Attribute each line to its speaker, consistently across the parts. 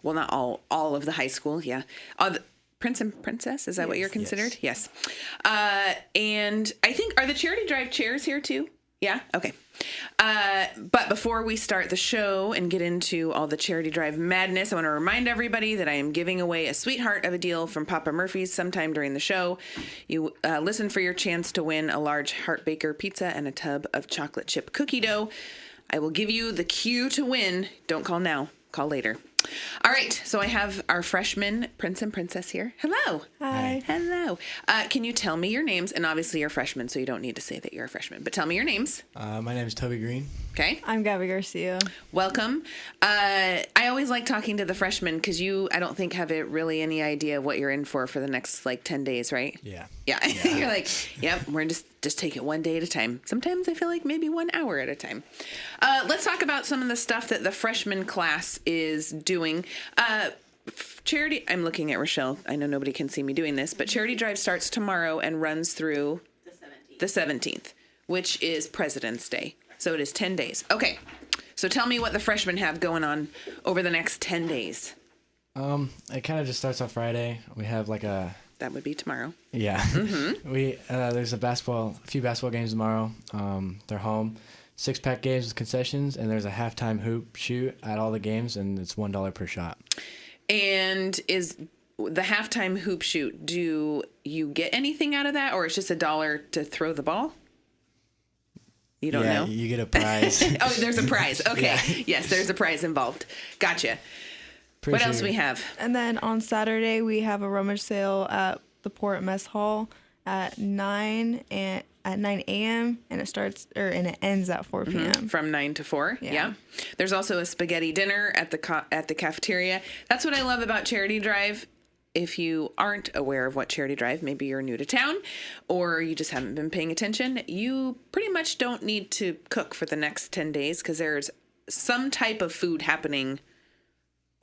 Speaker 1: well, not all of the high school. Yeah. Prince and Princess. Is that what you're considered? Yes. And I think, are the charity drive chairs here too? Yeah. Okay. But before we start the show and get into all the charity drive madness, I want to remind everybody that I am giving away a sweetheart of a deal from Papa Murphy's sometime during the show. You listen for your chance to win a large Heart Baker pizza and a tub of chocolate chip cookie dough. I will give you the cue to win. Don't call now. Call later. All right, so I have our freshman Prince and Princess here. Hello.
Speaker 2: Hi.
Speaker 1: Hello. Can you tell me your names? And obviously you're freshmen, so you don't need to say that you're a freshman. But tell me your names.
Speaker 3: My name is Toby Green.
Speaker 1: Okay.
Speaker 2: I'm Gabby Garcia.
Speaker 1: Welcome. I always like talking to the freshmen because I don't think, have really any idea what you're in for the next 10 days, right?
Speaker 3: Yeah.
Speaker 1: Yeah. You're like, yep, we're just take it one day at a time. Sometimes I feel like maybe 1 hour at a time. Let's talk about some of the stuff that the freshman class is doing. Charity, I'm looking at Rochelle. I know nobody can see me doing this, but Charity Drive starts tomorrow and runs through the 17th, which is President's Day. So it is 10 days. Okay. So tell me what the freshmen have going on over the next 10 days.
Speaker 3: It kind of just starts on Friday. We have
Speaker 1: that would be tomorrow.
Speaker 3: Yeah. Mm-hmm. There's a few basketball games tomorrow. They're home. 6-pack games with concessions, and there's a halftime hoop shoot at all the games, and it's $1 per shot. And
Speaker 1: is the halftime hoop shoot, do you get anything out of that, or it's just $1 to throw the ball? You don't know?
Speaker 3: Yeah, you get a prize.
Speaker 1: Oh, there's a prize. Okay.
Speaker 3: Yeah.
Speaker 1: Yes, there's a prize involved. Gotcha. What else we have?
Speaker 2: And then on Saturday, we have a rummage sale at the Port Mess Hall at 9 a.m. and it ends at 4 p.m.
Speaker 1: Mm-hmm. From 9 to 4. Yeah. There's also a spaghetti dinner at the cafeteria. That's what I love about Charity Drive. If you aren't aware of what Charity Drive, maybe you're new to town or you just haven't been paying attention, you pretty much don't need to cook for the next 10 days because there's some type of food happening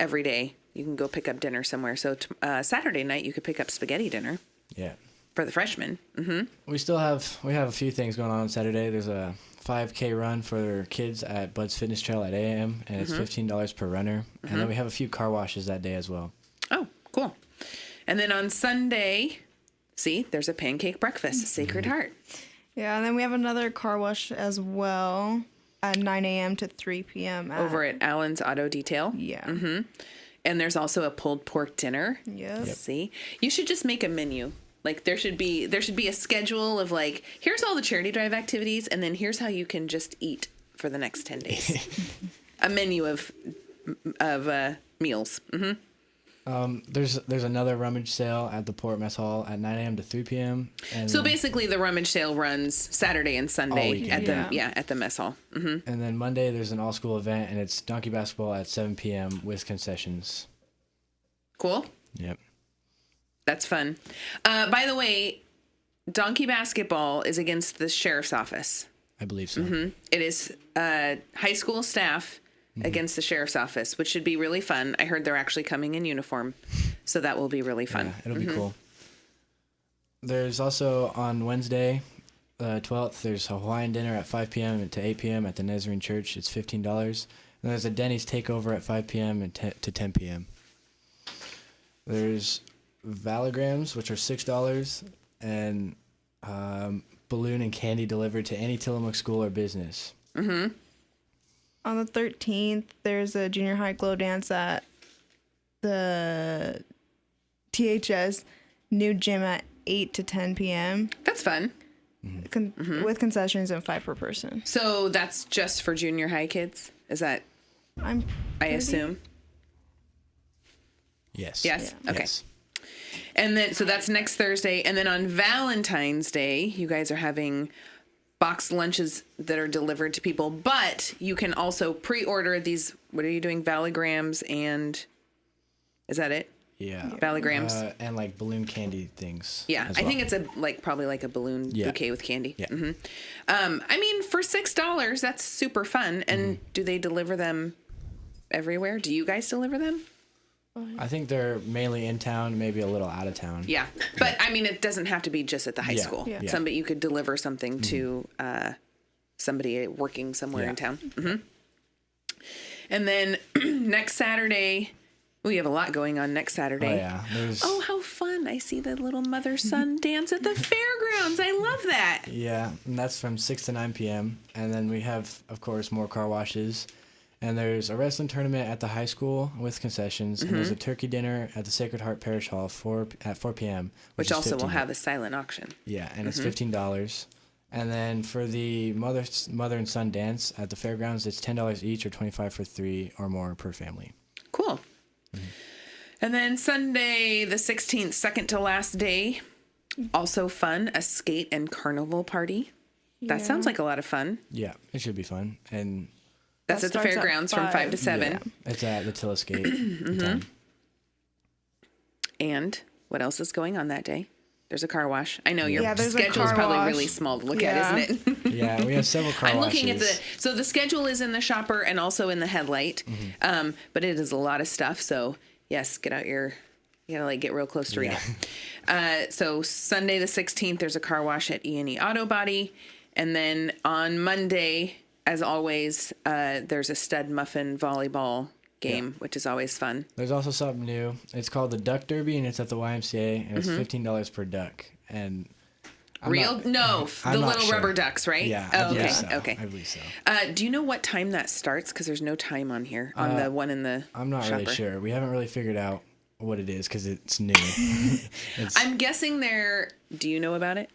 Speaker 1: every day. You can go pick up dinner somewhere. So Saturday night, you could pick up spaghetti dinner.
Speaker 3: Yeah.
Speaker 1: For the freshmen. Mm-hmm.
Speaker 3: We have a few things going on Saturday. There's a 5K run for kids at Bud's Fitness Trail at 8 a.m. and it's $15 per runner. Mm-hmm. And then we have a few car washes that day as well. Oh, cool. And then on Sunday, there's a pancake breakfast, Sacred Heart.
Speaker 2: Yeah, and then we have another car wash as well at 9 a.m. to 3 p.m.
Speaker 1: Over at Allen's Auto Detail.
Speaker 2: Yeah.
Speaker 1: Mm-hmm. And there's also a pulled pork dinner.
Speaker 2: Yes.
Speaker 1: Yep. See? You should just make a menu. There should be a schedule of here's all the Charity Drive activities, and then here's how you can just eat for the next 10 days. A menu of meals. Mm-hmm.
Speaker 3: There's another rummage sale at the Port Mess Hall at 9 a.m. to 3 p.m.
Speaker 1: So basically the rummage sale runs Saturday and Sunday at the mess hall. Mm-hmm.
Speaker 3: And then Monday there's an all-school event, and it's donkey basketball at 7 p.m. with concessions.
Speaker 1: Cool.
Speaker 3: Yep.
Speaker 1: That's fun. By the way, donkey basketball is against the sheriff's office.
Speaker 3: I believe so.
Speaker 1: Mm-hmm. It is high school staff against the sheriff's office, which should be really fun. I heard they're actually coming in uniform, so that will be really fun.
Speaker 3: Yeah, it'll be cool. There's also on Wednesday, 12th, there's a Hawaiian dinner at 5 p.m. to 8 p.m. at the Nazarene Church. It's $15. And there's a Denny's takeover at 5 p.m. and to 10 p.m. There's Valograms, which are $6, and balloon and candy delivered to any Tillamook school or business.
Speaker 1: Mm-hmm.
Speaker 2: On the 13th, there's a junior high glow dance at the THS new gym at 8 to 10 p.m.
Speaker 1: That's fun.
Speaker 2: With concessions and 5 per person.
Speaker 1: So that's just for junior high kids? Is that, I assume?
Speaker 3: Yes.
Speaker 1: Yes?
Speaker 3: Yeah.
Speaker 1: Okay.
Speaker 3: Yes.
Speaker 1: And then, so that's next Thursday. And then on Valentine's Day, you guys are having boxed lunches that are delivered to people, but you can also pre-order these. What are you doing? Valograms and is that it?
Speaker 3: Yeah.
Speaker 1: Valograms.
Speaker 3: And balloon candy things.
Speaker 1: Yeah. I think it's probably a balloon bouquet with candy.
Speaker 3: Yeah.
Speaker 1: Mm-hmm. I mean, for $6, that's super fun. And do they deliver them everywhere? Do you guys deliver them?
Speaker 3: I think they're mainly in town, maybe a little out of town.
Speaker 1: Yeah. But I mean, it doesn't have to be just at the high school.
Speaker 2: Yeah.
Speaker 1: Somebody, you could deliver something to somebody working somewhere in town. Mm-hmm. And then next Saturday We have a lot going on next Saturday.
Speaker 3: Oh, yeah.
Speaker 1: Oh, how fun. I see the little mother-son dance at the fairgrounds. I love that.
Speaker 3: Yeah, and that's from 6 to 9 p.m. And then we have, of course, more car washes. And there's a wrestling tournament at the high school with concessions. And there's a turkey dinner at the Sacred Heart Parish Hall at 4 p.m.
Speaker 1: Which also will have a silent auction.
Speaker 3: Yeah, and it's $15. And then for the mother and son dance at the fairgrounds, it's $10 each or $25 for 3 or more per family.
Speaker 1: Cool. And then Sunday, the 16th, second to last day, also fun, a skate and carnival party. That sounds like a lot of fun.
Speaker 3: Yeah, it should be fun. And
Speaker 1: that's at the fairgrounds from 5 to 7.
Speaker 3: Yeah, it's at the Tillamook skate.
Speaker 1: And what else is going on that day? There's a car wash. I know your
Speaker 2: there's
Speaker 1: schedule is probably really small to look at, isn't it?
Speaker 3: Yeah, we have several car washes.
Speaker 1: I'm looking at so the schedule is in the shopper and also in the headlight, but it is a lot of stuff. So yes, get out you gotta like get real close to read it. So Sunday the 16th, there's a car wash at E&E Auto Body, and then on Monday, as always, there's a stud muffin volleyball game, which is always fun.
Speaker 3: There's also something new. It's called the Duck Derby, and it's at the YMCA, and it's $15 per duck. And
Speaker 1: the little rubber ducks, right?
Speaker 3: Yeah.
Speaker 1: Okay.
Speaker 3: I believe so.
Speaker 1: Do you know what time that starts? Because there's no time on here on the one in the.
Speaker 3: I'm not
Speaker 1: shopper.
Speaker 3: really sure. We haven't really figured out what it is because it's new.
Speaker 1: I'm guessing there. Do you know about it?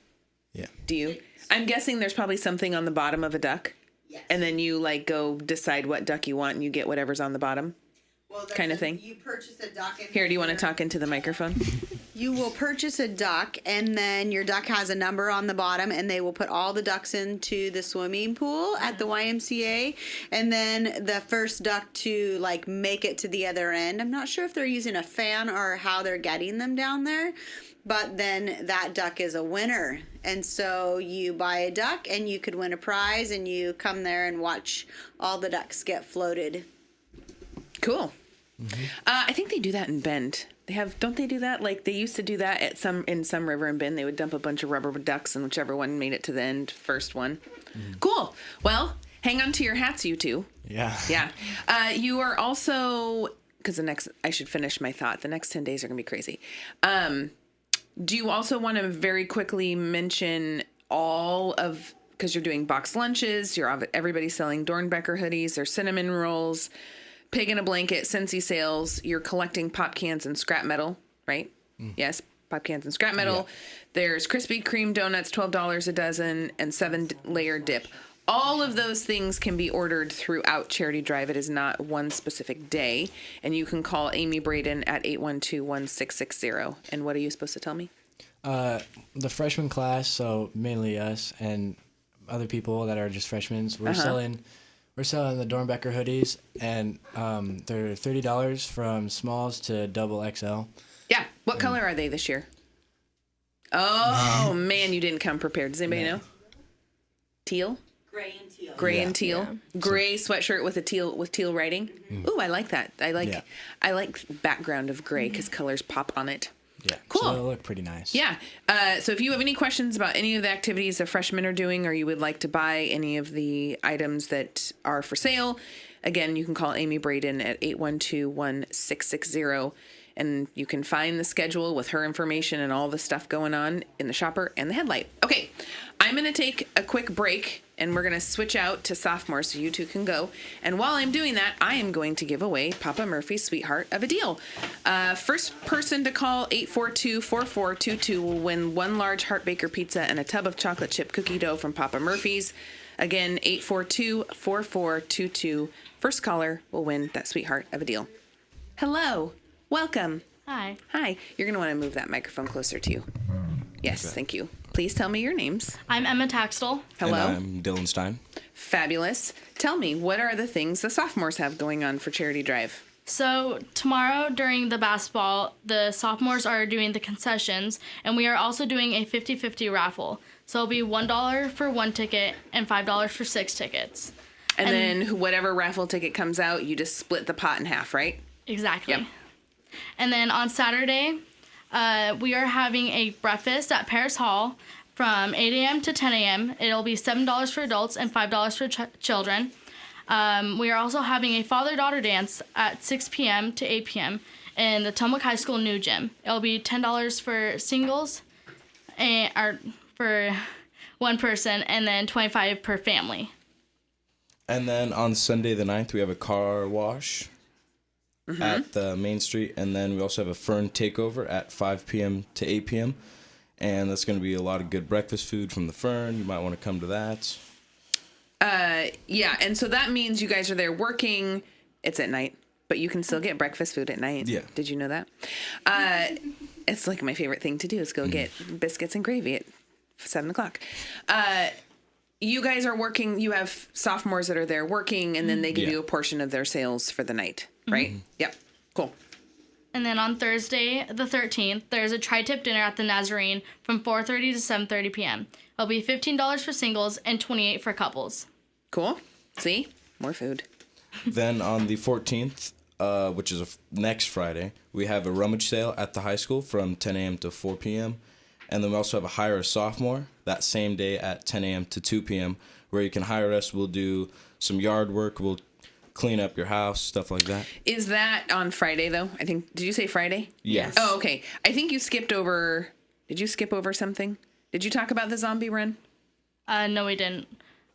Speaker 3: Yeah.
Speaker 1: Do you? I'm guessing there's probably something on the bottom of a duck. Yes. And then you like go decide what duck you want and you get whatever's on the bottom. Well, kind of thing.
Speaker 4: You purchase a duck.
Speaker 1: Here, do you want to talk into the microphone?
Speaker 4: You will purchase a duck, and then your duck has a number on the bottom, and they will put all the ducks into the swimming pool at the YMCA, and then the first duck to like make it to the other end. I'm not sure if they're using a fan or how they're getting them down there, but then that duck is a winner. And so you buy a duck, and you could win a prize, and you come there and watch all the ducks get floated.
Speaker 1: Cool. I think they do that in Bend. Don't they do that? Like they used to do that in some river in Bend. They would dump a bunch of rubber ducks, and whichever one made it to the end, first one. Cool. Well, hang on to your hats, you two.
Speaker 3: Yeah.
Speaker 1: Yeah. You are also, because I should finish my thought. The next 10 days are going to be crazy. Do you also want to very quickly mention because you're doing boxed lunches, everybody's selling Dornbecker hoodies, there's cinnamon rolls, Pig in a Blanket, Scentsy sales. You're collecting pop cans and scrap metal, right? Yes, pop cans and scrap metal. Yeah. There's Krispy Kreme donuts, $12 a dozen, and 7-layer dip. All of those things can be ordered throughout Charity Drive. It is not one specific day. And you can call Amy Braden at 812-1660. And what are you supposed to tell me?
Speaker 3: The freshman class, so mainly us and other people that are just freshmen, we're selling the Dornbecker hoodies, and they're $30 from smalls to double XL.
Speaker 1: Yeah. What color are they this year? Oh, man, you didn't come prepared. Does anybody know? Teal?
Speaker 4: Gray and teal.
Speaker 1: Gray and teal. Yeah. Gray sweatshirt with teal writing. Ooh, I like that. I like background of gray because colors pop on it.
Speaker 3: Yeah.
Speaker 1: Cool.
Speaker 3: So it'll look pretty nice.
Speaker 1: Yeah. So if you have any questions about any of the activities the freshmen are doing, or you would like to buy any of the items that are for sale, again, you can call Amy Braden at 812-1660. And you can find the schedule with her information and all the stuff going on in the shopper and the headlight. Okay, I'm going to take a quick break, and we're going to switch out to sophomores so you two can go. And while I'm doing that, I am going to give away Papa Murphy's Sweetheart of a Deal. First person to call 842-4422 will win 1 large Heart Baker pizza and a tub of chocolate chip cookie dough from Papa Murphy's. Again, 842-4422. First caller will win that Sweetheart of a Deal. Hello. Welcome.
Speaker 5: Hi.
Speaker 1: Hi. You're going to want to move that microphone closer to you. Yes, thank you. Please tell me your names.
Speaker 5: I'm Emma Taxtel.
Speaker 1: Hello.
Speaker 6: And I'm Dylan Stein.
Speaker 1: Fabulous. Tell me, what are the things the sophomores have going on for Charity Drive?
Speaker 5: So tomorrow during the basketball, the sophomores are doing the concessions, and we are also doing a 50-50 raffle. So it'll be $1 for 1 ticket and $5 for 6 tickets.
Speaker 1: And then whatever raffle ticket comes out, you just split the pot in half, right?
Speaker 5: Exactly.
Speaker 1: Yep.
Speaker 5: And then on Saturday, we are having a breakfast at Paris Hall from 8 a.m. to 10 a.m. It'll be $7 for adults and $5 for children. We are also having a father-daughter dance at 6 p.m. to 8 p.m. in the Tillamook High School new gym. It'll be $10 for singles, or for one person, and then $25 per family.
Speaker 6: And then on Sunday the 9th, we have a car wash at the Main Street. And then we also have a Fern takeover at 5 p.m. to 8 p.m. And that's going to be a lot of good breakfast food from the Fern. You might want to come to that.
Speaker 1: Yeah, and so that means you guys are there working. It's at night, but you can still get breakfast food at night.
Speaker 6: Yeah.
Speaker 1: Did you know that? It's like my favorite thing to do is go get biscuits and gravy at 7 o'clock. You guys are working. You have sophomores that are there working, and then they give you a portion of their sales for the night, right? Yep. Cool.
Speaker 5: And then on Thursday, the 13th, there's a tri-tip dinner at the Nazarene from 4:30 to 7:30 p.m. It'll be $15 for singles and $28 for couples.
Speaker 1: Cool. See? More food.
Speaker 6: Then on the 14th, which is next Friday, we have a rummage sale at the high school from 10 a.m. to 4 p.m. And then we also have a hire a sophomore that same day at 10 a.m. to 2 p.m. where you can hire us. We'll do some yard work. We'll clean up your house, stuff like that.
Speaker 1: Is that on Friday, though? I think, did you say Friday?
Speaker 6: Yes.
Speaker 1: Oh, okay. I think you skipped over, did you skip over something? Did you talk about the zombie run?
Speaker 5: No, we didn't.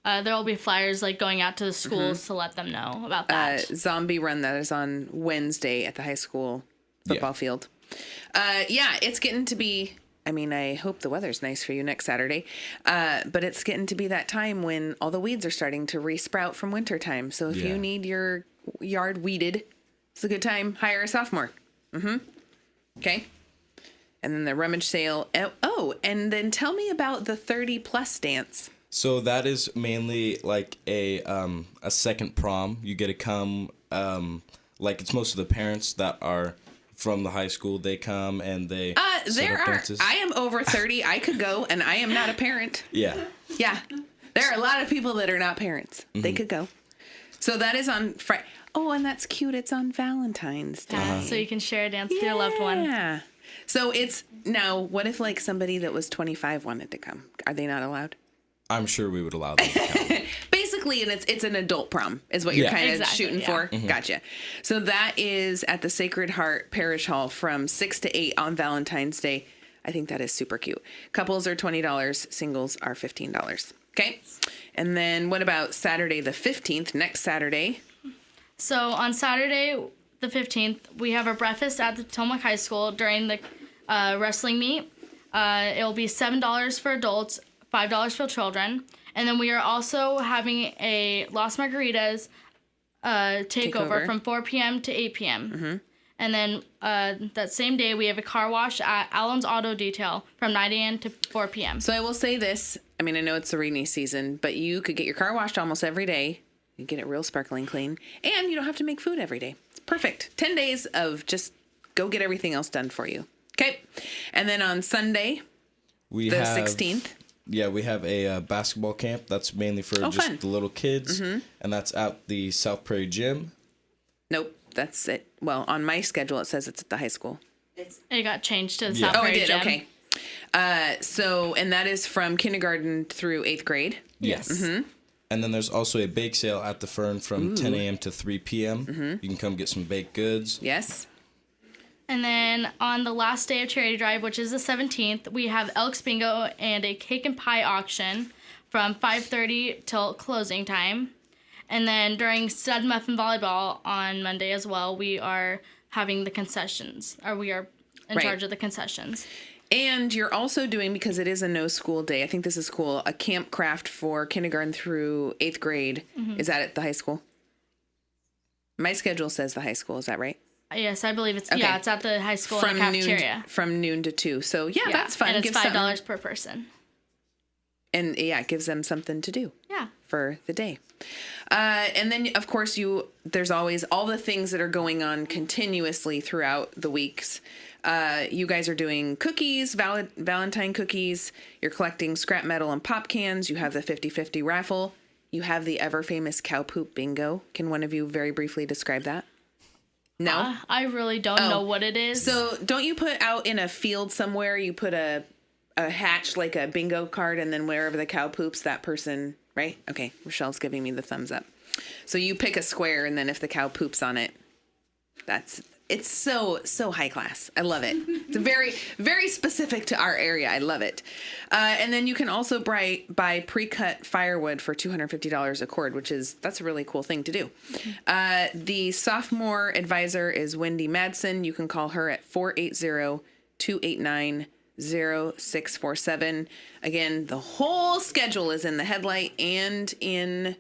Speaker 5: There will be flyers like going out to the schools to let them know about that.
Speaker 1: Zombie run that is on Wednesday at the high school football field. Yeah, it's getting to be, I mean, I hope the weather's nice for you next Saturday, but it's getting to be that time when all the weeds are starting to resprout from winter time. So if you need your yard weeded, it's a good time. Hire a sophomore. Okay. And then the rummage sale. Oh, and then tell me about the 30-plus dance.
Speaker 6: So that is mainly like a second prom. You get to come, like it's most of the parents that are from the high school. They come and they set up dances.
Speaker 1: I am over 30. I could go, and I am not a parent.
Speaker 6: Yeah.
Speaker 1: Yeah. There are a lot of people that are not parents. They could go. So that is on Friday. Oh, and that's cute. It's on Valentine's Day.
Speaker 5: So you can share a dance with your loved one.
Speaker 1: Yeah. So it's, now, what if like somebody that was 25 wanted to come? Are they not allowed?
Speaker 6: I'm sure we would allow them to come.
Speaker 1: Basically, and it's an adult prom is what you're kind of shooting for.
Speaker 6: Mm-hmm.
Speaker 1: Gotcha. So that is at the Sacred Heart Parish Hall from 6 to 8 on Valentine's Day. I think that is super cute. Couples are $20. Singles are $15. Okay. And then what about Saturday the 15th, next Saturday?
Speaker 5: So on Saturday the 15th, we have a breakfast at the Tillamook High School during the wrestling meet. It will be $7 for adults, $5 for children. And then we are also having a Las Margaritas takeover from 4 p.m. to 8 p.m. And then that same day, we have a car wash at Allen's Auto Detail from 9 a.m. to 4 p.m.
Speaker 1: So I will say this. I mean, I know it's the rainy season, but you could get your car washed almost every day. You get it real sparkling clean. And you don't have to make food every day. It's perfect. 10 days of just go get everything else done for you. Okay. And then on Sunday, the 16th.
Speaker 6: Yeah, we have a basketball camp. That's mainly for just
Speaker 1: fun.
Speaker 6: the little kids. And that's at the South Prairie Gym.
Speaker 1: Nope, that's it. Well, on my schedule, it says it's at the high school.
Speaker 5: It got changed to the South
Speaker 1: Oh,
Speaker 5: Prairie
Speaker 1: it did?
Speaker 5: Gym.
Speaker 1: Okay. So, and that is from kindergarten through 8th grade?
Speaker 5: Yes.
Speaker 6: And then there's also a bake sale at the Fern from 10 a.m. to 3 p.m. You can come get some baked goods.
Speaker 1: Yes.
Speaker 5: And then on the last day of Charity Drive, which is the 17th, we have Elks Bingo and a cake and pie auction from 5:30 till closing time. And then during Stud Muffin Volleyball on Monday as well, we are having the concessions, or we are in charge of the concessions.
Speaker 1: And you're also doing, because it is a no school day, I think this is cool, a camp craft for kindergarten through 8th grade. Is that at the high school? My schedule says the high school. Is that right?
Speaker 5: Yes, I believe it's it's at the high school in the cafeteria.
Speaker 1: From noon to 2. So yeah, that's fun.
Speaker 5: And it's $5 per person.
Speaker 1: And yeah, it gives them something to do.
Speaker 5: Yeah.
Speaker 1: For the day. And then of course there's always all the things that are going on continuously throughout the weeks. You guys are doing cookies, Valentine cookies. You're collecting scrap metal and pop cans. You have the 50-50 raffle. You have the ever famous cow poop bingo. Can one of you very briefly describe that? No?
Speaker 5: I really don't know what it is.
Speaker 1: So don't you put out in a field somewhere, you put a hatch, like a bingo card, and then wherever the cow poops, that person, right? Okay, Rochelle's giving me the thumbs up. So you pick a square, and then if the cow poops on it, it's so high class. I love it. It's very, very specific to our area. I love it. And then you can also buy pre-cut firewood for $250 a cord, that's a really cool thing to do. The sophomore advisor is Wendy Madsen. You can call her at 480-289-0647. Again, the whole schedule is in the headlight and in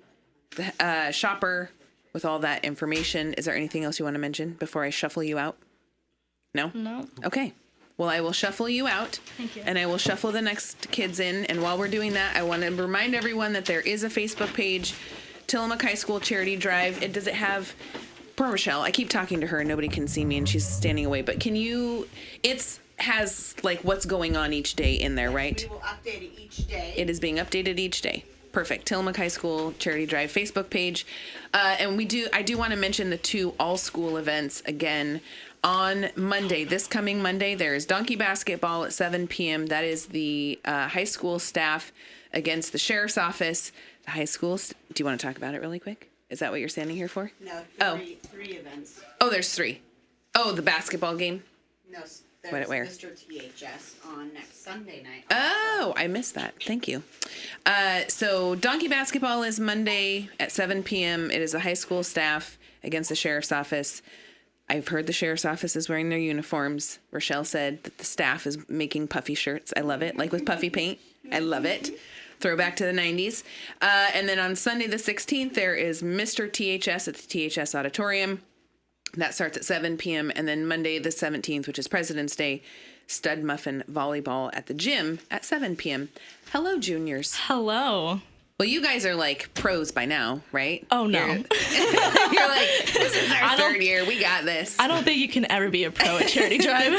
Speaker 1: the shopper with all that information. Is there anything else you want to mention before I shuffle you out? No?
Speaker 5: No.
Speaker 1: Okay. Well, I will shuffle you out.
Speaker 5: Thank you.
Speaker 1: And I will shuffle the next kids in. And while we're doing that, I want to remind everyone that there is a Facebook page, Tillamook High School Charity Drive. Does it have... Poor Rochelle. I keep talking to her and nobody can see me and she's standing away. But it has like what's going on each day in there, right?
Speaker 4: We will update it each day.
Speaker 1: It is being updated each day. Perfect. Tillamook High School Charity Drive Facebook page. And I do want to mention the 2 all-school events again. On Monday, this coming Monday, there is donkey basketball at 7 p.m. That is the high school staff against the sheriff's office. The high schools. Do you want to talk about it really quick? Is that what you're standing here for?
Speaker 4: No, three events.
Speaker 1: Oh, there's 3. Oh, the basketball game?
Speaker 4: No, there's
Speaker 1: Where?
Speaker 4: Mr. THS on next Sunday night.
Speaker 1: Oh, I missed that. Thank you. So donkey basketball is Monday at 7 p.m. It is the high school staff against the sheriff's office. I've heard the sheriff's office is wearing their uniforms. Rochelle said that the staff is making puffy shirts. I love it. Like with puffy paint. I love it. Throwback to the 90s. And then on Sunday the 16th, there is Mr. THS at the THS Auditorium. That starts at 7 p.m. And then Monday the 17th, which is President's Day, Stud Muffin Volleyball at the gym at 7 p.m. Hello, juniors.
Speaker 5: Hello.
Speaker 1: Well, you guys are like pros by now, right?
Speaker 5: Oh, no.
Speaker 1: You're like, this is our third year. We got this.
Speaker 5: I don't think you can ever be a pro at Charity Drive.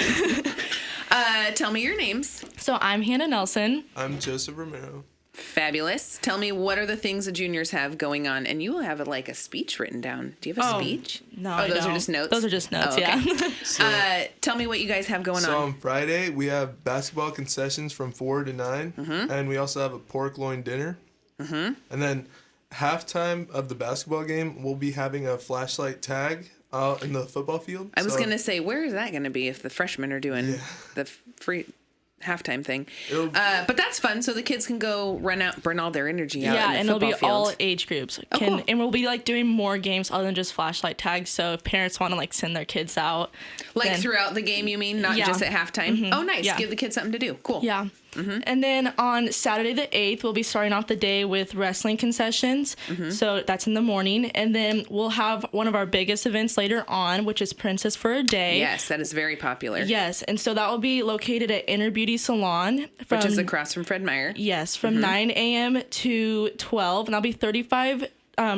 Speaker 1: Tell me your names.
Speaker 5: So I'm Hannah Nelson.
Speaker 7: I'm Joseph Romero.
Speaker 1: Fabulous. Tell me, what are the things the juniors have going on? And you will have a speech written down. Do you have a speech?
Speaker 5: No,
Speaker 1: Oh, those are just notes?
Speaker 5: Those are just notes,
Speaker 1: okay.
Speaker 5: yeah.
Speaker 1: Tell me what you guys have going
Speaker 7: So
Speaker 1: on.
Speaker 7: on Friday, we have basketball concessions from 4 to 9. And we also have a pork loin dinner. And then halftime of the basketball game, we'll be having a flashlight tag out in the football field.
Speaker 1: I was going to say, where is that going to be if the freshmen are doing the free halftime thing? But that's fun. So the kids can go run out, burn all their energy out in the
Speaker 5: and it'll be
Speaker 1: football field.
Speaker 5: all age groups.
Speaker 1: Cool.
Speaker 5: And we'll be like doing more games other than just flashlight tags. So if parents want to like send their kids out,
Speaker 1: Like throughout the game, you mean? Not just at halftime? Oh, nice.
Speaker 5: Yeah.
Speaker 1: Give the kids something to do. Cool.
Speaker 5: Yeah. And then on Saturday the 8th, we'll be starting off the day with wrestling concessions. So that's in the morning. And then we'll have one of our biggest events later on, which is Princess for a Day.
Speaker 1: Yes, that is very popular.
Speaker 5: Yes. And so that will be located at Inner Beauty Salon.
Speaker 1: Which is across from Fred Meyer.
Speaker 5: Yes, from 9 a.m. to 12. And that'll be $35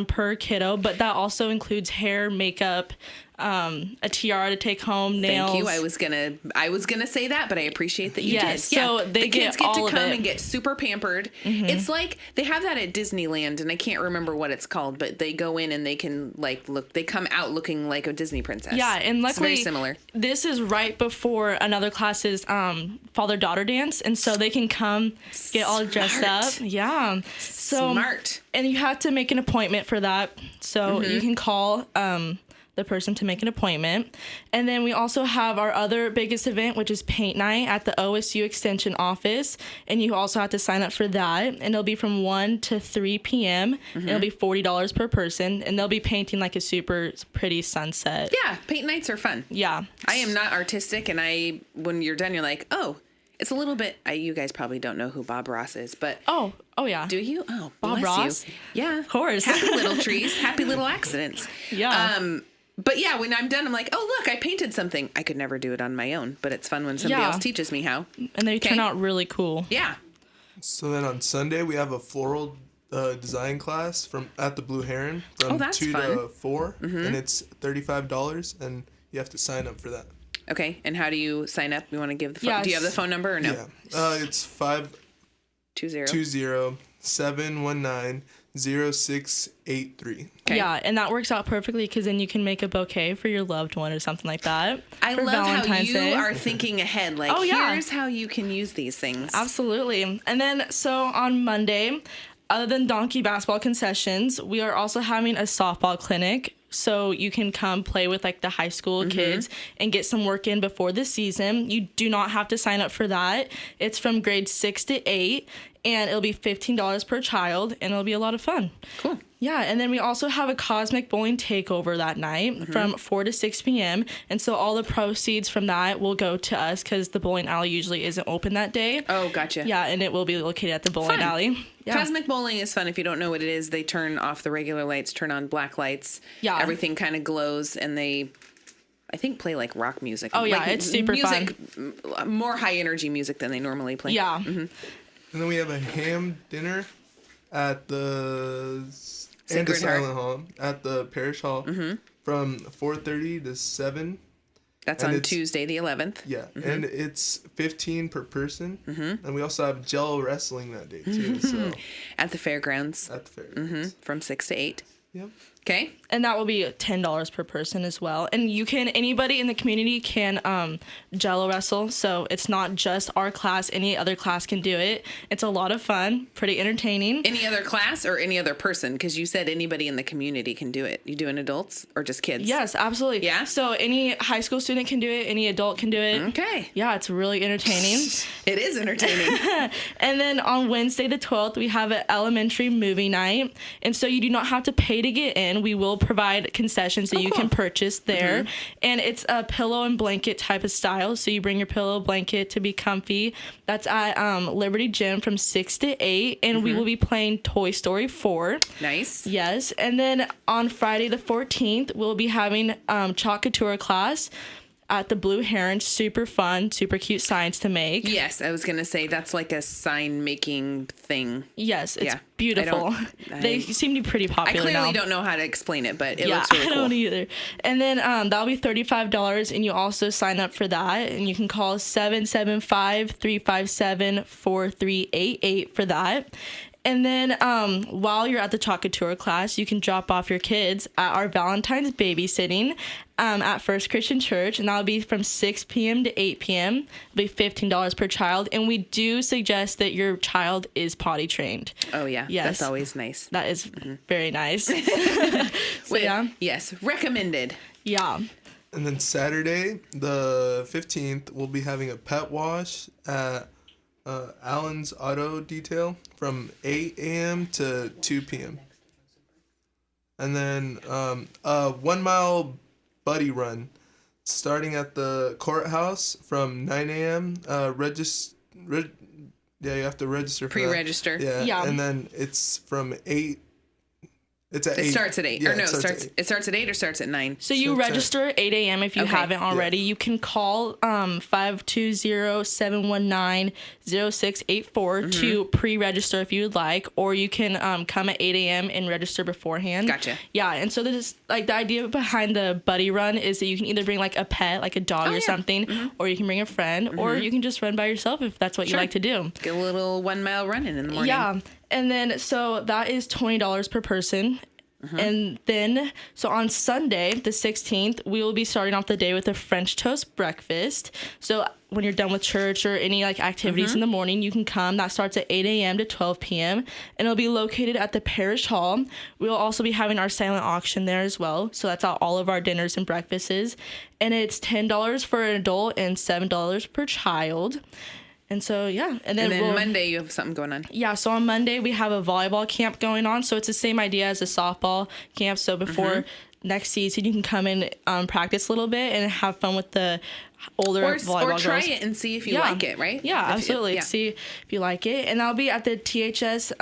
Speaker 5: per kiddo. But that also includes hair, makeup, a tiara to take home, nails.
Speaker 1: Thank you. I was gonna say that, but I appreciate that you did.
Speaker 5: So
Speaker 1: the kids get
Speaker 5: all
Speaker 1: to
Speaker 5: of
Speaker 1: come
Speaker 5: it.
Speaker 1: and get super pampered. It's like they have that at Disneyland, and I can't remember what it's called, but they go in and they can they come out looking like a Disney princess.
Speaker 5: Yeah, and luckily,
Speaker 1: it's very similar.
Speaker 5: This is right before another class's father-daughter dance, and so they can come get all dressed up. Yeah. So
Speaker 1: Smart.
Speaker 5: And you have to make an appointment for that. So you can call the person to make an appointment. And then we also have our other biggest event, which is paint night at the OSU Extension office. And you also have to sign up for that. And it'll be from 1 to 3 p.m. And it'll be $40 per person. And they'll be painting like a super pretty sunset.
Speaker 1: Yeah, paint nights are fun.
Speaker 5: Yeah.
Speaker 1: I am not artistic, and when you're done, you're like, oh, it's a little bit. You guys probably don't know who Bob Ross is, but
Speaker 5: Oh yeah.
Speaker 1: do you? Oh,
Speaker 5: Bob
Speaker 1: bless
Speaker 5: Ross?
Speaker 1: you. Yeah,
Speaker 5: Of course.
Speaker 1: Happy little trees, happy little accidents.
Speaker 5: Yeah.
Speaker 1: But yeah, when I'm done, I'm like, oh, look, I painted something. I could never do it on my own, but it's fun when somebody
Speaker 5: Yeah.
Speaker 1: else teaches me how.
Speaker 5: And they turn out really cool.
Speaker 1: Yeah.
Speaker 7: So then on Sunday, we have a floral design class at the Blue Heron from
Speaker 1: that's
Speaker 7: 2
Speaker 1: fun.
Speaker 7: to 4. And it's $35, and you have to sign up for that.
Speaker 1: Okay. And how do you sign up? You want to give the phone?
Speaker 5: Yes.
Speaker 1: Do you have the phone number or no?
Speaker 7: Yeah. It's 520-719-0683.
Speaker 1: Okay.
Speaker 5: Yeah, and that works out perfectly because then you can make a bouquet for your loved one or something like that.
Speaker 1: I
Speaker 5: for
Speaker 1: love how
Speaker 5: Valentine's
Speaker 1: you
Speaker 5: Day.
Speaker 1: are thinking ahead. Like,
Speaker 5: Oh, yeah.
Speaker 1: here's how you can use these things.
Speaker 5: Absolutely. And then, so on Monday,
Speaker 8: other than donkey basketball concessions, we are also having a softball clinic. So you can come play with like the high school kids and get some work in before the season. You do not have to sign up for that. It's from grades 6 to 8, and it'll be $15 per child, and it'll be a lot of fun.
Speaker 1: Cool.
Speaker 8: Yeah, and then we also have a Cosmic Bowling takeover that night from 4 to 6 p.m. And so all the proceeds from that will go to us because the bowling alley usually isn't open that day.
Speaker 1: Oh, gotcha.
Speaker 8: Yeah, and it will be located at the bowling alley. Yeah.
Speaker 1: Cosmic bowling is fun. If you don't know what it is, they turn off the regular lights, turn on black lights.
Speaker 8: Yeah.
Speaker 1: Everything kind of glows, and they, I think, play like rock music.
Speaker 8: Oh, yeah,
Speaker 1: like
Speaker 8: it's super
Speaker 1: fun. More high energy music than they normally play.
Speaker 8: Yeah.
Speaker 7: And then we have a ham dinner at the
Speaker 1: Sacred
Speaker 7: Silent Hall at the Parish Hall from 4:30 to 7.
Speaker 1: That's on Tuesday the 11th.
Speaker 7: Yeah, and it's $15 per person. And we also have Jello wrestling that day too. So
Speaker 1: At the fairgrounds.
Speaker 7: at the fair.
Speaker 1: From 6 to 8.
Speaker 7: Yep.
Speaker 1: Okay.
Speaker 8: And that will be $10 per person as well. And anybody in the community can Jello wrestle. So it's not just our class. Any other class can do it. It's a lot of fun, pretty entertaining.
Speaker 1: Any other class or any other person? Because you said anybody in the community can do it. You doing adults or just kids?
Speaker 8: Yes, absolutely.
Speaker 1: Yeah?
Speaker 8: So any high school student can do it. Any adult can do it.
Speaker 1: Okay.
Speaker 8: Yeah, it's really entertaining.
Speaker 1: It is entertaining.
Speaker 8: And then on Wednesday the 12th, we have an elementary movie night. And so you do not have to pay to get in. We will provide concessions that you can purchase there. And it's a pillow and blanket type of style. So you bring your pillow, blanket to be comfy. That's at Liberty Gym from 6 to 8. And we will be playing Toy Story 4.
Speaker 1: Nice.
Speaker 8: Yes. And then on Friday the 14th, we'll be having Chalkatura class at the Blue Heron. Super fun, super cute signs to make.
Speaker 1: Yes, I was going to say that's like a sign making thing.
Speaker 8: Yes, it's
Speaker 1: Yeah.
Speaker 8: beautiful. They seem to be pretty
Speaker 1: I
Speaker 8: popular
Speaker 1: clearly
Speaker 8: now.
Speaker 1: don't know how to explain it, but it looks really cool.
Speaker 8: I don't either. And then that'll be $35, and you also sign up for that, and you can call 775-357-4388 for that. And then while you're at the Chalkatura class, you can drop off your kids at our Valentine's babysitting at First Christian Church, and that'll be from 6 p.m. to 8 p.m. It'll be $15 per child, and we do suggest that your child is potty trained.
Speaker 1: Oh, yeah.
Speaker 8: Yes.
Speaker 1: That's always nice.
Speaker 8: That is very nice. So, yeah.
Speaker 1: Yes, recommended.
Speaker 8: Yeah.
Speaker 7: And then Saturday, the 15th, we'll be having a pet wash at Allen's Auto Detail from 8 a.m. to 2 p.m. And then a 1 mile buddy run starting at the courthouse from 9 a.m. You have to register for
Speaker 1: Pre-register.
Speaker 7: that.
Speaker 8: Yeah.
Speaker 7: And then it's from 8. It's at 8.
Speaker 1: It starts at 8.
Speaker 7: Yeah,
Speaker 1: or no,
Speaker 7: it starts at 8.
Speaker 1: it starts at 8 or starts at 9?
Speaker 8: So you register at 8 a.m. if you haven't already.
Speaker 7: Yeah.
Speaker 8: You can call 520-719-0684 to pre-register if you would like, or you can come at 8 a.m. and register beforehand.
Speaker 1: Gotcha.
Speaker 8: Yeah, and so this like the idea behind the buddy run is that you can either bring like a pet, like a dog or something, or you can bring a friend, or you can just run by yourself if that's what you like to do.
Speaker 1: Get a little 1 mile running in the morning.
Speaker 8: Yeah. And then, so that is $20 per person. And then, so on Sunday, the 16th, we will be starting off the day with a French toast breakfast. So when you're done with church or any like activities in the morning, you can come. That starts at 8 a.m. to 12 p.m. And it'll be located at the Parish Hall. We'll also be having our silent auction there as well. So that's how all of our dinners and breakfasts. And it's $10 for an adult and $7 per child. And so, yeah. And then
Speaker 1: Monday, you have something going on.
Speaker 8: Yeah, so on Monday, we have a volleyball camp going on. So it's the same idea as a softball camp. So before next season, you can come and practice a little bit and have fun with the older volleyball girls.
Speaker 1: Or try it and see if you like it, right?
Speaker 8: Yeah, absolutely. See if you like it. And that'll be at the THS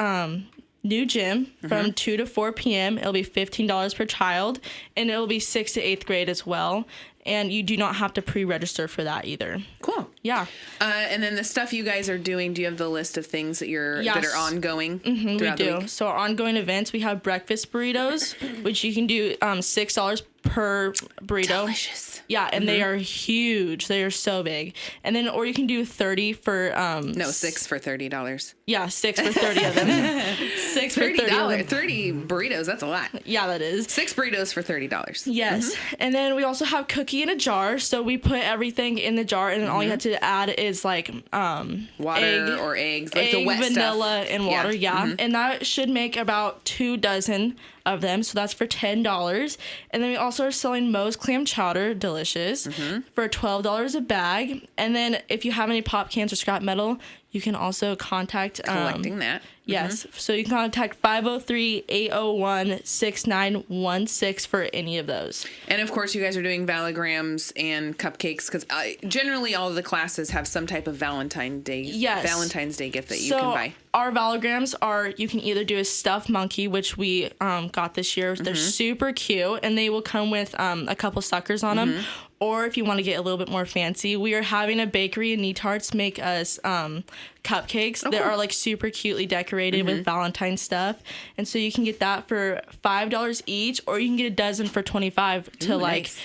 Speaker 8: new gym from 2 to 4 p.m. It'll be $15 per child, and it'll be 6th to 8th grade as well. And you do not have to pre-register for that either.
Speaker 1: Cool.
Speaker 8: Yeah.
Speaker 1: And then the stuff you guys are doing, do you have the list of things that that are ongoing throughout the week?
Speaker 8: So our ongoing events, we have breakfast burritos, which you can do $6 per burrito.
Speaker 1: Delicious.
Speaker 8: Yeah, and they are huge. They are so big. And then, or you can do 30 for
Speaker 1: No, 6 for $30.
Speaker 8: Yeah, 6 for 30 of them. 6 for 30 of them.
Speaker 1: 30 burritos. That's a lot.
Speaker 8: Yeah, that is.
Speaker 1: 6 burritos for $30.
Speaker 8: Yes. And then we also have cookie in a jar. So we put everything in the jar, and then all you have to add is like
Speaker 1: Water or eggs, like the wet
Speaker 8: vanilla,
Speaker 1: stuff.
Speaker 8: and water. Yeah. And that should make about 2 dozen of them. So that's for $10. And then we also are selling Moe's clam chowder, delicious, for $12 a bag. And then if you have any pop cans or scrap metal, you can also contact
Speaker 1: Collecting that.
Speaker 8: Yes. So you can contact 503-801-6916 for any of those.
Speaker 1: And of course, you guys are doing valograms and cupcakes because generally all of the classes have some type of Valentine's Day gift that you can buy.
Speaker 8: Our valograms are, you can either do a stuffed monkey, which we got this year. They're super cute, and they will come with a couple suckers on them. Or if you want to get a little bit more fancy, we are having a bakery in Neatarts make us cupcakes that are like super cutely decorated with Valentine stuff. And so you can get that for $5 each, or you can get a dozen for $25 to
Speaker 1: nice.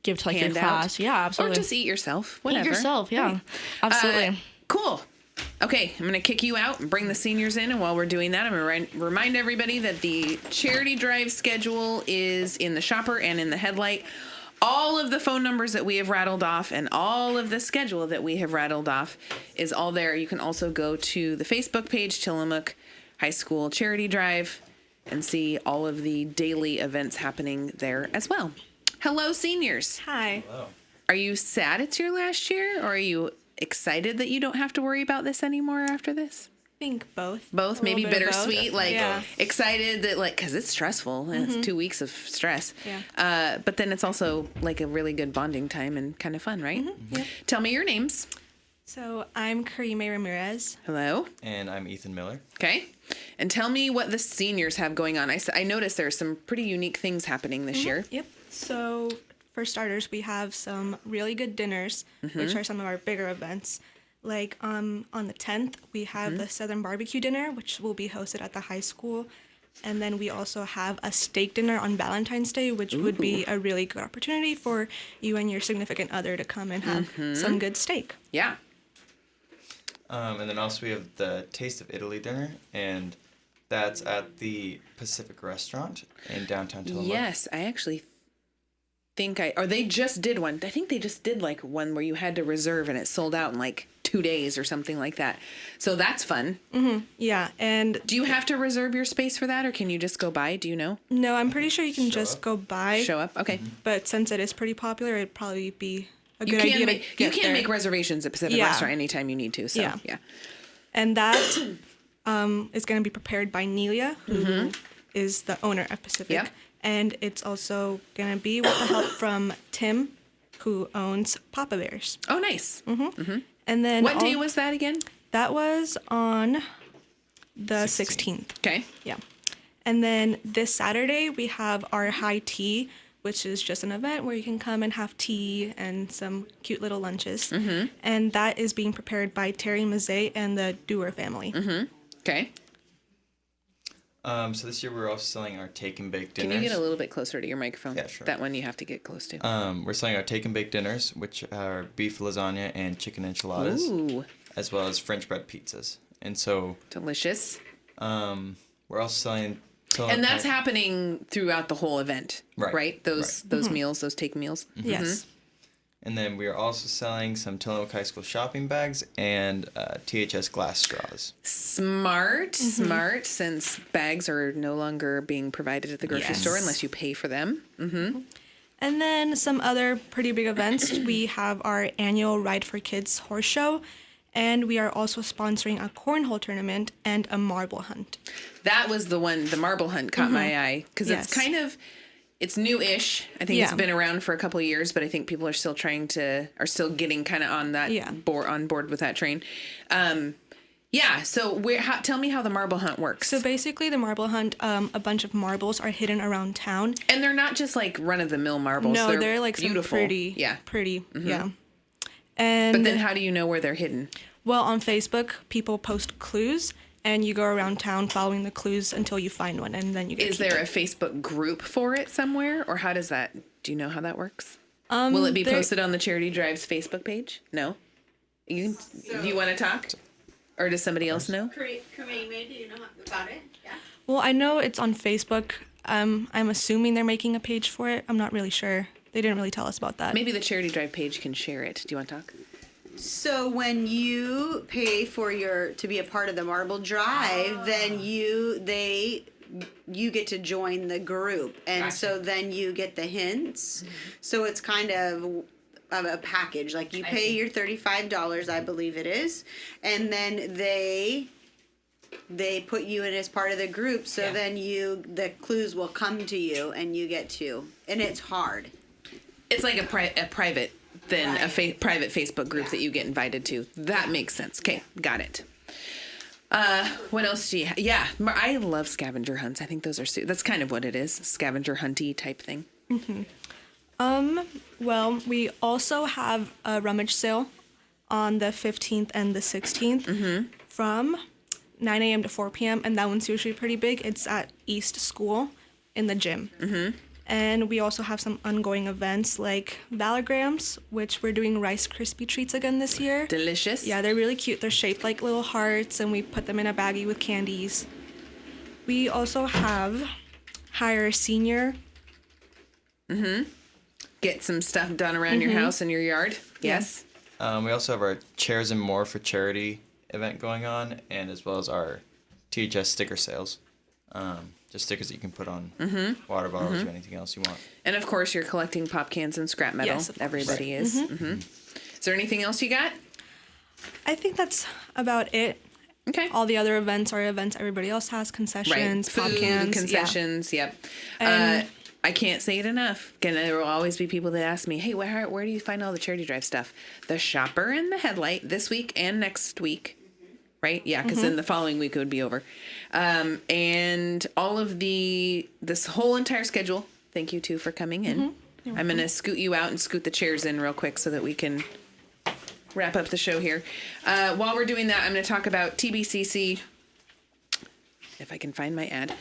Speaker 8: Give to like
Speaker 1: Hand
Speaker 8: your class.
Speaker 1: out.
Speaker 8: Yeah, absolutely.
Speaker 1: Or just eat yourself. Whatever.
Speaker 8: Eat yourself, yeah.
Speaker 1: Right.
Speaker 8: Absolutely.
Speaker 1: Cool. Okay, I'm going to kick you out and bring the seniors in. And while we're doing that, I'm going to remind everybody that the charity drive schedule is in the shopper and in the headlight. All of the phone numbers that we have rattled off and all of the schedule that we have rattled off is all there. You can also go to the Facebook page, Tillamook High School Charity Drive, and see all of the daily events happening there as well. Hello, seniors.
Speaker 9: Hi.
Speaker 6: Hello.
Speaker 1: Are you sad it's your last year, or are you excited that you don't have to worry about this anymore after this?
Speaker 9: I think both.
Speaker 1: Both,
Speaker 9: A
Speaker 1: maybe
Speaker 9: little bit of both.
Speaker 1: bittersweet, like
Speaker 9: Yeah.
Speaker 1: excited that because it's stressful and it's 2 weeks of stress.
Speaker 9: Yeah.
Speaker 1: But then it's also like a really good bonding time and kind of fun, right?
Speaker 9: Yeah.
Speaker 1: Tell me your names.
Speaker 9: So I'm Karime Ramirez.
Speaker 1: Hello.
Speaker 6: And I'm Ethan Miller.
Speaker 1: Okay. And tell me what the seniors have going on. I noticed there's some pretty unique things happening this year.
Speaker 9: Yep. So for starters, we have some really good dinners, which are some of our bigger events. Like on the 10th, we have the Southern Barbecue Dinner, which will be hosted at the high school. And then we also have a steak dinner on Valentine's Day, which would be a really good opportunity for you and your significant other to come and have some good steak.
Speaker 1: Yeah.
Speaker 6: And then also we have the Taste of Italy dinner, and that's at the Pacific Restaurant in downtown Tillamook.
Speaker 1: Yes, I actually think they just did one. I think they just did like one where you had to reserve and it sold out in like 2 days or something like that. So that's fun.
Speaker 9: Yeah, and
Speaker 1: Do you have to reserve your space for that, or can you just go by? Do you know?
Speaker 9: no, I'm pretty sure you can just go by.
Speaker 1: Show up? Okay.
Speaker 9: But since it is pretty popular, it'd probably be a
Speaker 1: You
Speaker 9: good
Speaker 1: can
Speaker 9: idea
Speaker 1: make,
Speaker 9: to
Speaker 1: you
Speaker 9: get
Speaker 1: can
Speaker 9: there.
Speaker 1: make reservations at Pacific
Speaker 9: Yeah.
Speaker 1: Restaurant anytime you need to. So
Speaker 9: Yeah.
Speaker 1: yeah.
Speaker 9: And that is going to be prepared by Nelia, who is the owner of Pacific.
Speaker 1: Yep.
Speaker 9: And it's also going to be with the help from Tim, who owns Papa Bears.
Speaker 1: Oh, nice.
Speaker 9: And then
Speaker 1: What day was that again?
Speaker 9: that? Was on the 16th.
Speaker 1: Okay.
Speaker 9: Yeah. And then this Saturday, we have our high tea, which is just an event where you can come and have tea and some cute little lunches. And that is being prepared by Terry Mazet and the Dewar family.
Speaker 1: Okay.
Speaker 6: So this year we're also selling our take and bake
Speaker 1: Can
Speaker 6: dinners.
Speaker 1: you get a little bit closer to your microphone?
Speaker 6: Yeah, sure.
Speaker 1: That one you have to get close to.
Speaker 6: We're selling our take and bake dinners, which are beef lasagna and chicken enchiladas,
Speaker 1: Ooh,
Speaker 6: as well as French bread pizzas. And so
Speaker 1: delicious.
Speaker 6: we're also selling.
Speaker 1: And that's happening throughout the whole event,
Speaker 6: Right,
Speaker 1: right? Those meals, those take meals.
Speaker 9: Yes.
Speaker 6: And then we are also selling some Tillamook High School shopping bags and THS glass straws.
Speaker 1: Smart, since bags are no longer being provided at the grocery
Speaker 9: Yes.
Speaker 1: store unless you pay for them.
Speaker 9: And then some other pretty big events. We have our annual Ride for Kids horse show. And we are also sponsoring a cornhole tournament and a marble hunt.
Speaker 1: That was the one, the marble hunt caught my eye because
Speaker 9: Yes.
Speaker 1: it's kind of, it's new-ish. I think it's
Speaker 9: Yeah.
Speaker 1: been around for a couple of years, but I think people are still still getting kind of on that on board with that train. Yeah. So tell me how the marble hunt works.
Speaker 9: So basically, the marble hunt, a bunch of marbles are hidden around town.
Speaker 1: And they're not just like run-of-the-mill marbles.
Speaker 9: No, they're like
Speaker 1: beautiful.
Speaker 9: some pretty,
Speaker 1: Yeah.
Speaker 9: yeah. And
Speaker 1: But then how do you know where they're hidden?
Speaker 9: well, on Facebook, people post clues, and you go around town following the clues until you find one, and then you get.
Speaker 1: Is there a Facebook group for it somewhere, or how does that? Do you know how that works? Will it be
Speaker 9: there-
Speaker 1: posted on the Charity Drive's Facebook page? No? Do you want to talk? Or does somebody else know?
Speaker 4: Karima, do you know about it? Yeah.
Speaker 9: Well, I know it's on Facebook. I'm assuming they're making a page for it. I'm not really sure. They didn't really tell us about that.
Speaker 1: Maybe the Charity Drive page can share it. Do you want to talk?
Speaker 4: So when you pay for to be a part of the Marble Drive, then you get to join the group, and so then you get the hints. So it's kind of a package. Like you pay your $35, I believe it is, and then they put you in as part of the group. So then the clues will come to you, and you get to. And it's hard.
Speaker 1: It's like a private than a private Facebook group that you get invited to. That makes sense. Okay, got it. What else do you have? Yeah, I love scavenger hunts. I think those are that's kind of what it is, scavenger hunty type thing.
Speaker 9: Well, we also have a rummage sale on the 15th and the 16th from 9 a.m. to 4 p.m. And that one's usually pretty big. It's at East School in the gym. And we also have some ongoing events like Valograms, which we're doing Rice Krispie treats again this year.
Speaker 1: Delicious.
Speaker 9: Yeah, they're really cute. They're shaped like little hearts, and we put them in a baggie with candies. We also have Hire a Senior.
Speaker 1: Get some stuff done around your house and your yard. Yes.
Speaker 10: We also have our Chairs and More for Charity event going on, and as well as our THS sticker sales. Just stickers that you can put on water bottles or anything else you want.
Speaker 1: And of course, you're collecting pop cans and scrap metal.
Speaker 9: Yes, of course.
Speaker 1: Everybody is. Is there anything else you got?
Speaker 9: I think that's about it.
Speaker 1: Okay.
Speaker 9: All the other events are events everybody else has, concessions, pop
Speaker 1: Food,
Speaker 9: cans.
Speaker 1: concessions. Yep.
Speaker 9: And-
Speaker 1: I can't say it enough. Again, there will always be people that ask me, hey, where do you find all the Charity Drive stuff? The Shopper and the Headlight this week and next week. Right? Yeah, because then the following week it would be over. And all of this whole entire schedule. Thank you, too, for coming in. I'm going to scoot you out and scoot the chairs in real quick so that we can wrap up the show here. While we're doing that, I'm going to talk about TBCC, if I can find my ad.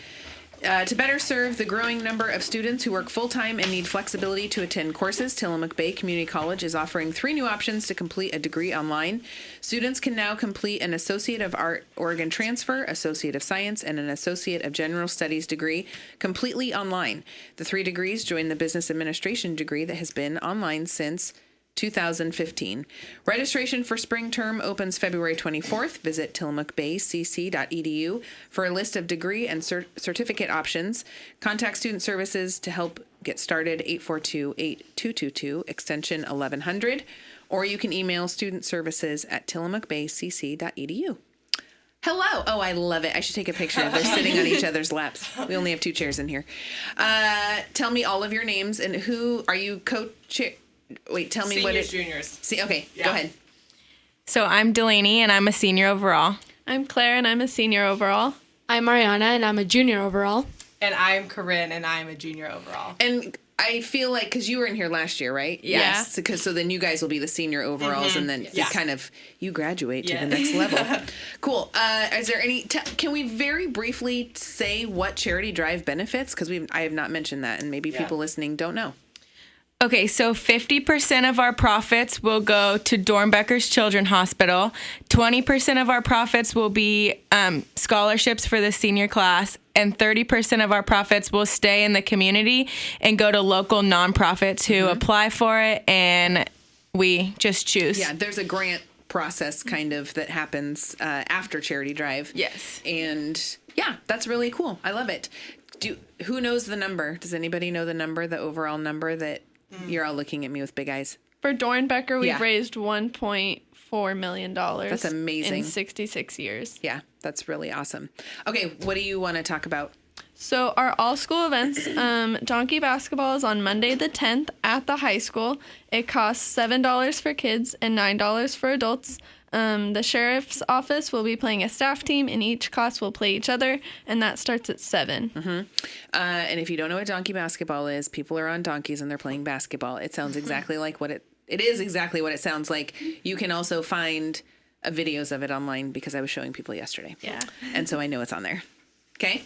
Speaker 1: To better serve the growing number of students who work full-time and need flexibility to attend courses, Tillamook Bay Community College is offering 3 new options to complete a degree online. Students can now complete an Associate of Art Oregon Transfer, Associate of Science, and an Associate of General Studies degree completely online. The 3 degrees join the Business Administration degree that has been online since 2015. Registration for spring term opens February 24th. Visit tillamookbaycc.edu for a list of degree and certificate options. Contact Student Services to help get started, 842-8222, extension 1100, or you can email studentservices@tillamookbaycc.edu. Hello. Oh, I love it. I should take a picture. They're sitting on each other's laps. We only have 2 chairs in here. Tell me all of your names and who are you co-chair? Wait, tell me what it...
Speaker 11: Juniors.
Speaker 1: See, okay, go ahead.
Speaker 12: So I'm Delaney, and I'm a senior overall.
Speaker 13: I'm Claire, and I'm a senior overall.
Speaker 14: I'm Mariana, and I'm a junior overall.
Speaker 11: And I'm Corinne, and I'm a junior overall.
Speaker 1: And I feel like, because you were in here last year, right?
Speaker 13: Yes.
Speaker 1: Because so then you guys will be the senior overalls, and then you graduate to the next level. Cool. Is there any... can we very briefly say what Charity Drive benefits? Because I have not mentioned that, and maybe people listening don't know.
Speaker 12: Okay, so 50% of our profits will go to Dornbecker's Children's Hospital. 20% of our profits will be scholarships for the senior class, and 30% of our profits will stay in the community and go to local nonprofits who apply for it, and we just choose.
Speaker 1: Yeah, there's a grant process kind of that happens after Charity Drive.
Speaker 12: Yes.
Speaker 1: And yeah, that's really cool. I love it. Who knows the number? Does anybody know the overall number that... You're all looking at me with big eyes.
Speaker 13: For Dornbecker, we've raised $1.4 million.
Speaker 1: That's amazing.
Speaker 13: In 66 years.
Speaker 1: Yeah, that's really awesome. Okay, what do you want to talk about?
Speaker 13: So our all-school events, donkey basketball is on Monday the 10th at the high school. It costs $7 for kids and $9 for adults. The sheriff's office will be playing a staff team, and each class will play each other, and that starts at 7.
Speaker 1: And if you don't know what donkey basketball is, people are on donkeys and they're playing basketball. It sounds exactly like it is exactly what it sounds like. You can also find videos of it online because I was showing people yesterday.
Speaker 13: Yeah.
Speaker 1: And so I know it's on there. Okay?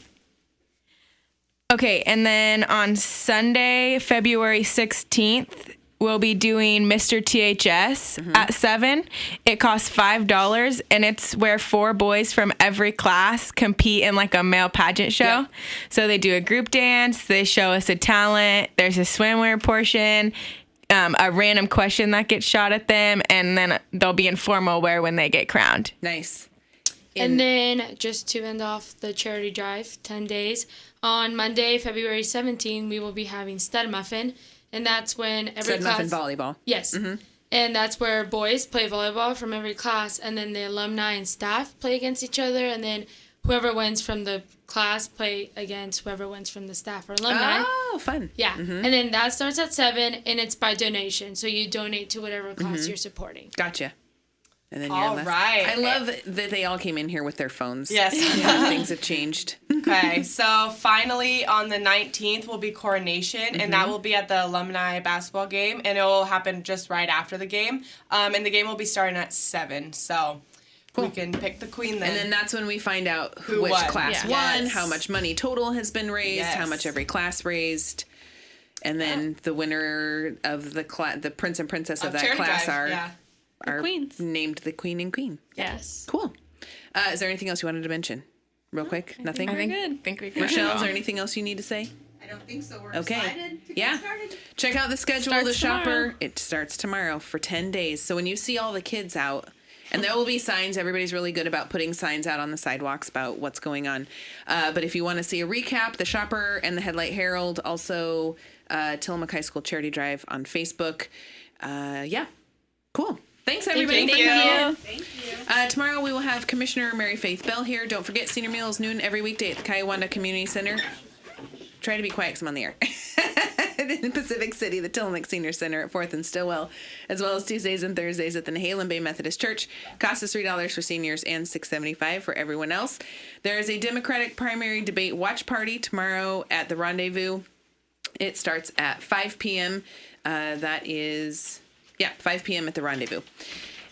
Speaker 12: Okay, and then on Sunday, February 16th, we'll be doing Mr. THS at 7. It costs $5, and it's where 4 boys from every class compete in like a male pageant show. Yep. So they do a group dance, they show us a talent, there's a swimwear portion, a random question that gets shot at them, and then they'll be in formal wear when they get crowned.
Speaker 1: Nice.
Speaker 14: And then just to end off the charity drive, 10 days, on Monday, February 17th, we will be having Stud Muffin. And that's when every class...
Speaker 1: Stud Muffin volleyball.
Speaker 14: Yes. And that's where boys play volleyball from every class, and then the alumni and staff play against each other, and then whoever wins from the class play against whoever wins from the staff or alumni.
Speaker 1: Oh, fun.
Speaker 14: Yeah. And then that starts at 7, and it's by donation. So you donate to whatever class you're supporting.
Speaker 1: Gotcha. And then
Speaker 11: All right.
Speaker 1: I love that they all came in here with their phones.
Speaker 11: Yes.
Speaker 1: Things have changed.
Speaker 11: Okay, so finally on the 19th will be coronation, and that will be at the alumni basketball game, and it will happen just right after the game. And the game will be starting at 7, so we can pick the queen then.
Speaker 1: And then that's when we find out which
Speaker 11: won.
Speaker 1: class won, how much money total has been raised, how much every class raised. And then the winner of the prince and princess of that
Speaker 11: charity
Speaker 1: class
Speaker 11: drive,
Speaker 1: are
Speaker 13: queens.
Speaker 1: named the queen and queen.
Speaker 14: Yes.
Speaker 1: Cool. Is there anything else you wanted to mention? Real quick? Nothing?
Speaker 12: I think we
Speaker 1: Rochelle, is there anything else you need to say?
Speaker 4: I don't think so. We're
Speaker 1: Okay.
Speaker 4: excited to
Speaker 1: Yeah.
Speaker 4: get started.
Speaker 1: Check out the schedule,
Speaker 13: Starts
Speaker 1: the shopper.
Speaker 13: tomorrow.
Speaker 1: It starts tomorrow for 10 days. So when you see all the kids out, and there will be signs. Everybody's really good about putting signs out on the sidewalks about what's going on. But if you want to see a recap, the shopper and the Headlight Herald, also Tillamook High School Charity Drive on Facebook. Yeah. Cool. Thanks, everybody.
Speaker 11: Thank you.
Speaker 1: Tomorrow we will have Commissioner Mary Faith Bell here. Don't forget, senior meals noon every weekday at the Kiowanda Community Center. Try to be quiet because I'm on the air. In Pacific City, the Tillamook Senior Center at 4th and Stillwell, as well as Tuesdays and Thursdays at the Nehalem Bay Methodist Church. Cost is $3 for seniors and $6.75 for everyone else. There is a Democratic primary debate watch party tomorrow at the Rendezvous. It starts at 5 p.m. That is... 5 p.m. at the Rendezvous.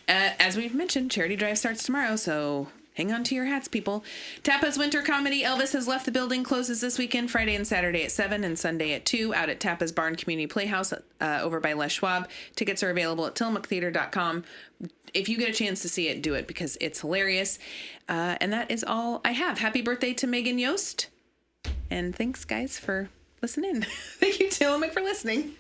Speaker 1: As we've mentioned, Charity Drive starts tomorrow, so hang on to your hats, people. Tapa's Winter Comedy, Elvis Has Left the Building, closes this weekend, Friday and Saturday at 7 and Sunday at 2, out at Tapa's Barn Community Playhouse over by Les Schwab. Tickets are available at tillamooktheater.com. If you get a chance to see it, do it, because it's hilarious. And that is all I have. Happy birthday to Megan Yost. And thanks, guys, for listening. Thank you, Tillamook, for listening.